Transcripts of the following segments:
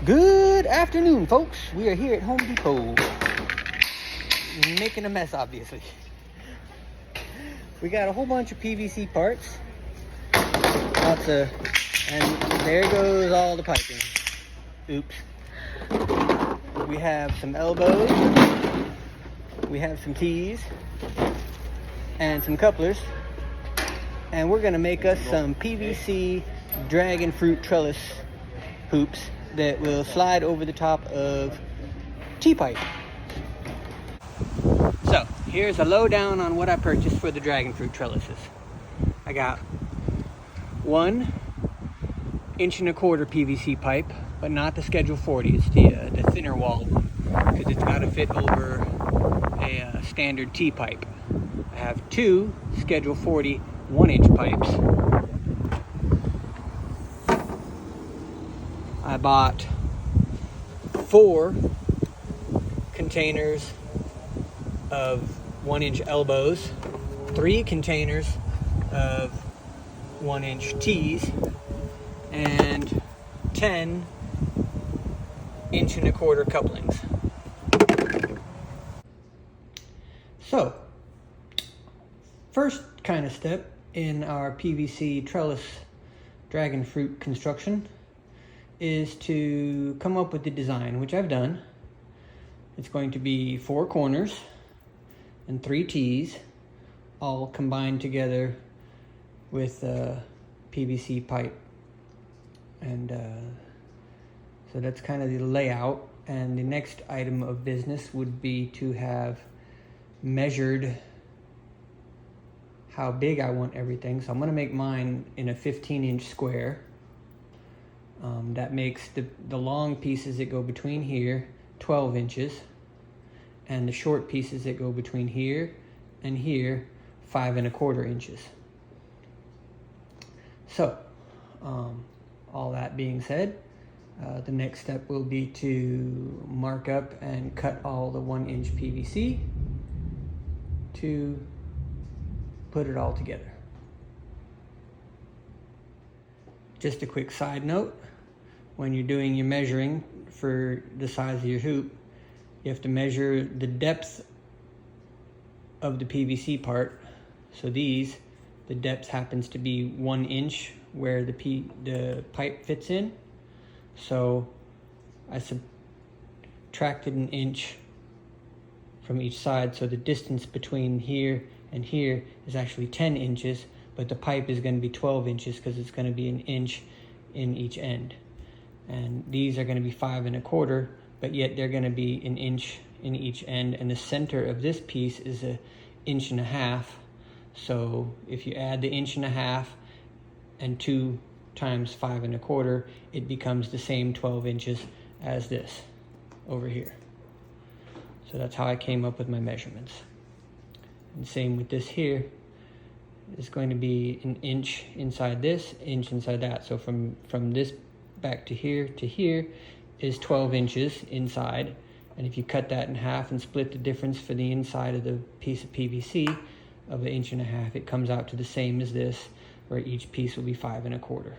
Good afternoon, folks. We are here at Home Depot, making a mess, obviously. We got a whole bunch of PVC parts, and there goes all the piping. Oops. We have some elbows, we have some tees, and some couplers, and we're gonna make us some PVC Dragon FrUit trellis hoops that will slide over the top of T-pipe. So here's a lowdown on what I purchased for the Dragon FrUit trellises. I got 1 1.25 inch PVC pipe, but not the Schedule 40. It's the thinner wall one, because it's got to fit over a standard T-pipe. I have 2 Schedule 40 1-inch pipes. I bought 4 containers of 1-inch elbows, 3 containers of 1-inch tees, and 10 1.25 inch couplings. So, first kind of step in our PVC trellis Dragon FrUit construction is to come up with the design, which I've done. It's going to be 4 corners and 3 tees, all combined together with PVC pipe. And so that's kind of the layout. And the next item of business would be to have measured how big I want everything. So I'm going to make mine in a 15-inch square. That makes the long pieces that go between here 12 inches, and the short pieces that go between here and here 5.25 inches. So all that being said, the next step will be to mark up and cut all the 1-inch PVC to put it all together. Just a quick side note, when you're doing your measuring for the size of your hoop, you have to measure the depth of the PVC part. So the depth happens to be 1 inch where the pipe fits in. So I subtracted 1 inch from each side, so the distance between here and here is actually 10 inches, but the pipe is going to be 12 inches because it's going to be 1 inch in each end. And these are going to be 5.25, but yet they're going to be 1 inch in each end, and the center of this piece is 1.5 inches. So if you add the 1.5 inches and 2 times 5.25, it becomes the same 12 inches as this over here. So that's how I came up with my measurements. And same with this here. It's going to be 1 inch inside this, 1 inch inside that. So from this back to here is 12 inches inside. And if you cut that in half and split the difference for the inside of the piece of PVC of 1.5 inches, it comes out to the same as this, where each piece will be 5.25.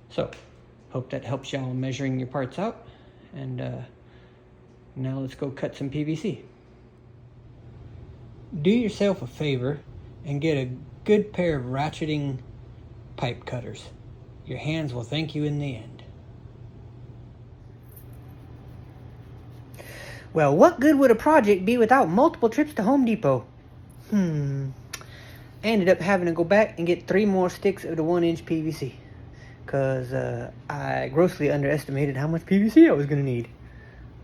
So, hope that helps y'all measuring your parts out. And now let's go cut some PVC. Do yourself a favor and get a good pair of ratcheting pipe cutters. Your hands will thank you in the end. Well, what good would a project be without multiple trips to Home Depot? I ended up having to go back and get 3 more sticks of the 1-inch PVC, because I grossly underestimated how much PVC I was going to need.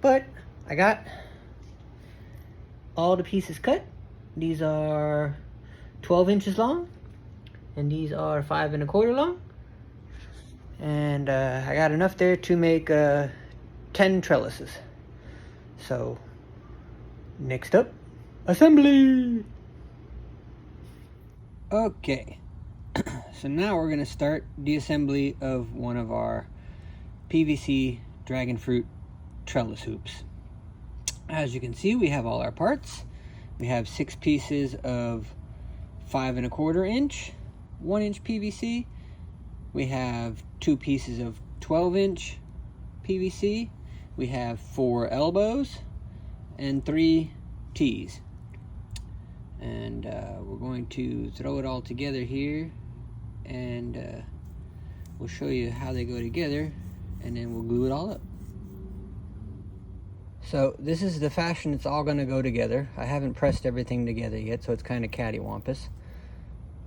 But I got all the pieces cut. These are 12 inches long, and these are 5.25 long. And I got enough there to make 10 trellises. So, next up, assembly! Okay, so now we're going to start the assembly of one of our PVC Dragon FrUit trellis hoops. As you can see, we have all our parts. We have 6 pieces of 5.25 inch 1-inch PVC. We have 2 pieces of 12-inch PVC. We have 4 elbows and 3 T's. And we're going to throw it all together here, and we'll show you how they go together, and then we'll glue it all up. So this is the fashion it's all going to go together. I haven't pressed everything together yet, so it's kind of cattywampus.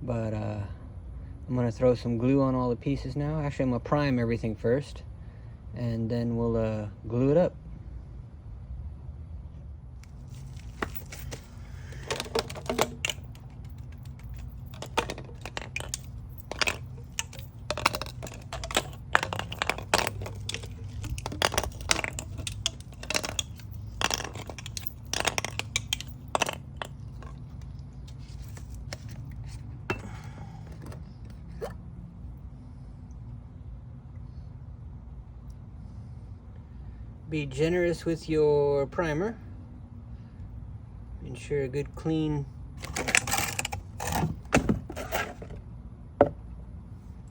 But I'm going to throw some glue on all the pieces now. Actually, I'm going to prime everything first, and then we'll glue it up. Be generous with your primer. Ensure a good clean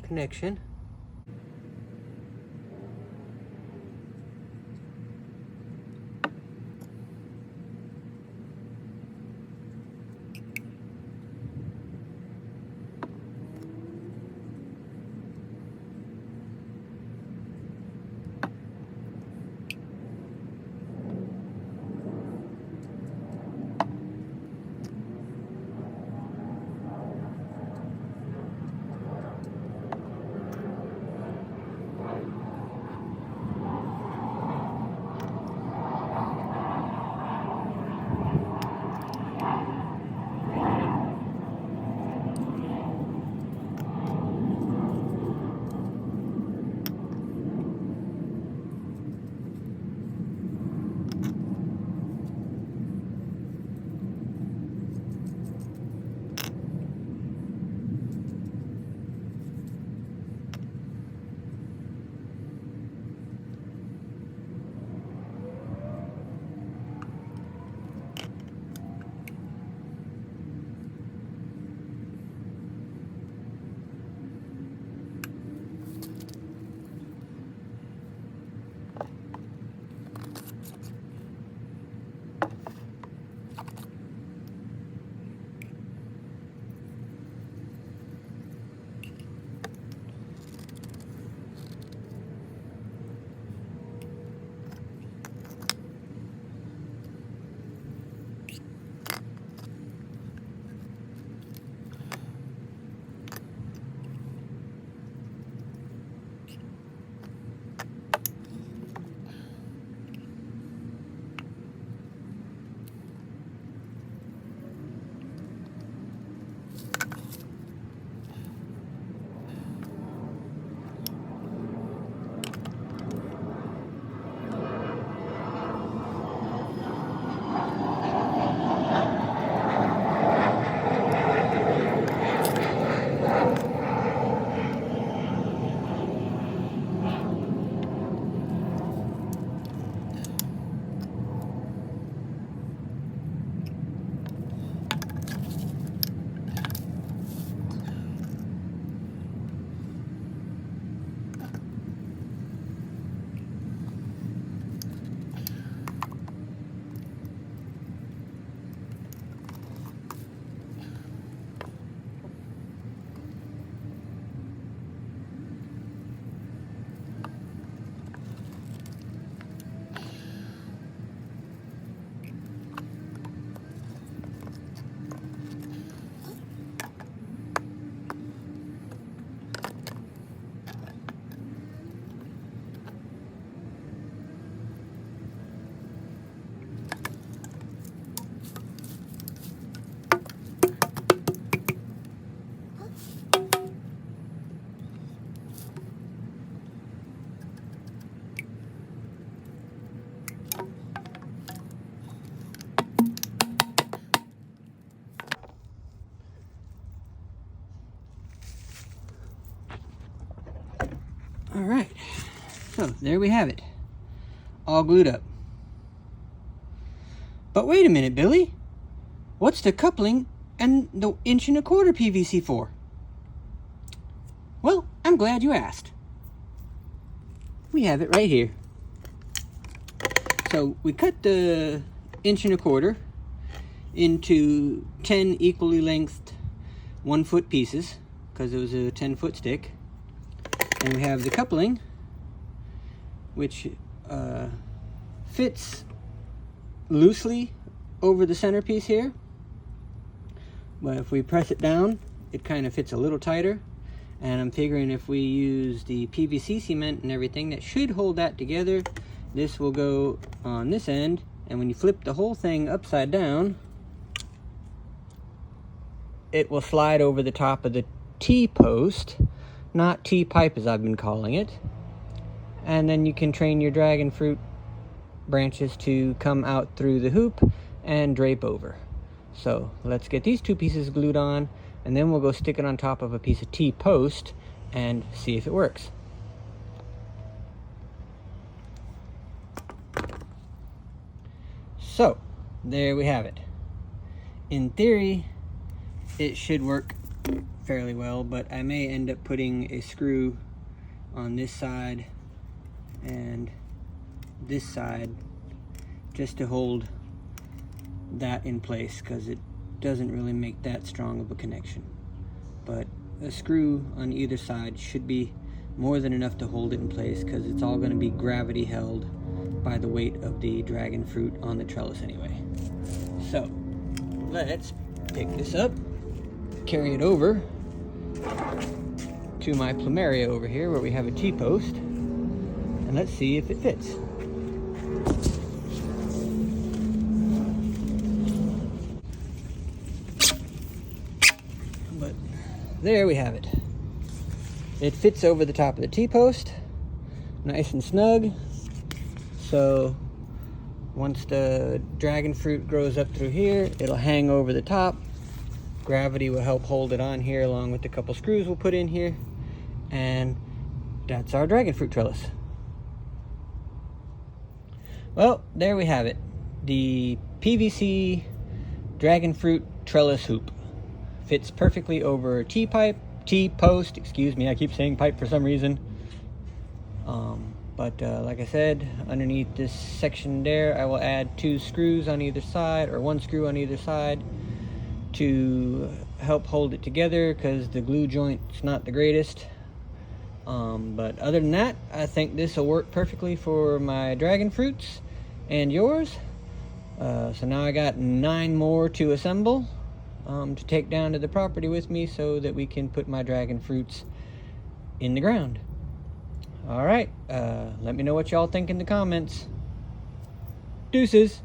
connection. All right, so there we have it, all glued up. But wait a minute, Billy. What's the coupling and the 1.25 inch PVC for? Well, I'm glad you asked. We have it right here. So we cut the 1.25 inch into 10 equally lengthed 1 foot pieces, because it was a 10-foot stick. And we have the coupling, which fits loosely over the centerpiece here. But if we press it down, it kind of fits a little tighter. And I'm figuring if we use the PVC cement and everything, that should hold that together. This will go on this end, and when you flip the whole thing upside down, it will slide over the top of the T-post, not T-pipe as I've been calling it. And then you can train your dragon fruit branches to come out through the hoop and drape over. So let's get these 2 pieces glued on, and then we'll go stick it on top of a piece of T-post and see if it works. So there we have it. In theory, it should work fairly well, but I may end up putting a screw on this side and this side just to hold that in place, because it doesn't really make that strong of a connection. But a screw on either side should be more than enough to hold it in place, because it's all going to be gravity held by the weight of the dragon fruit on the trellis anyway. So let's pick this up, carry it over to my plumeria over here where we have a T-post, and let's see if it fits. But there we have it. It fits over the top of the T-post, nice and snug. So once the dragon fruit grows up through here, it'll hang over the top. Gravity will help hold it on here, along with a couple screws we'll put in here. And that's our dragon fruit trellis. Well, there we have it. The PVC dragon fruit trellis hoop fits perfectly over a T-post, excuse me, I keep saying pipe for some reason. But like I said, underneath this section there, I will add 2 screws on either side, or 1 screw on either side, to help hold it together, because the glue joint's not the greatest. But other than that, I think this will work perfectly for my dragon fruits and yours. So now I got 9 more to assemble to take down to the property with me, so that we can put my dragon fruits in the ground. All right, let me know what y'all think in the comments. Deuces.